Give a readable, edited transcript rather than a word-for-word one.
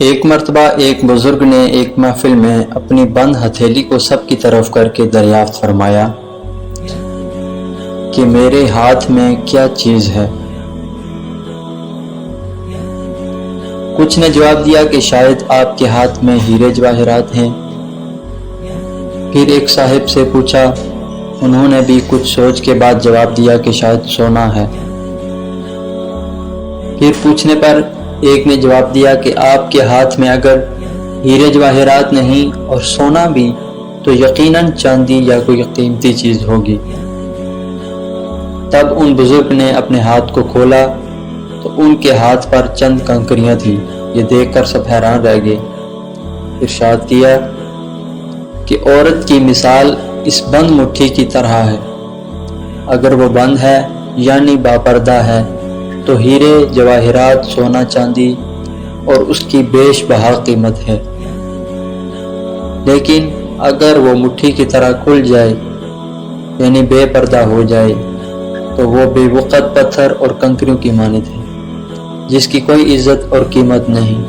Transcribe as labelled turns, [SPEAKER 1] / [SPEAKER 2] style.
[SPEAKER 1] ایک مرتبہ ایک بزرگ نے ایک محفل میں اپنی بند ہتھیلی کو سب کی طرف کر کے دریافت فرمایا کہ میرے ہاتھ میں کیا چیز ہے؟ کچھ نے جواب دیا کہ شاید آپ کے ہاتھ میں ہیرے جواہرات ہیں۔ پھر ایک صاحب سے پوچھا، انہوں نے بھی کچھ سوچ کے بعد جواب دیا کہ شاید سونا ہے۔ پھر پوچھنے پر ایک نے جواب دیا کہ آپ کے ہاتھ میں اگر ہیرے جواہرات نہیں اور سونا بھی تو یقیناً چاندی یا کوئی قیمتی چیز ہوگی۔ تب ان بزرگ نے اپنے ہاتھ کو کھولا تو ان کے ہاتھ پر چند کنکریاں تھیں۔ یہ دیکھ کر سب حیران رہ گئے۔ ارشاد کیا کہ عورت کی مثال اس بند مٹھی کی طرح ہے، اگر وہ بند ہے یعنی باپردہ ہے تو ہیرے جواہرات سونا چاندی اور اس کی بیش بہا قیمت ہے، لیکن اگر وہ مٹھی کی طرح کھل جائے یعنی بے پردہ ہو جائے تو وہ بے وقت پتھر اور کنکریوں کی مانند ہے، جس کی کوئی عزت اور قیمت نہیں۔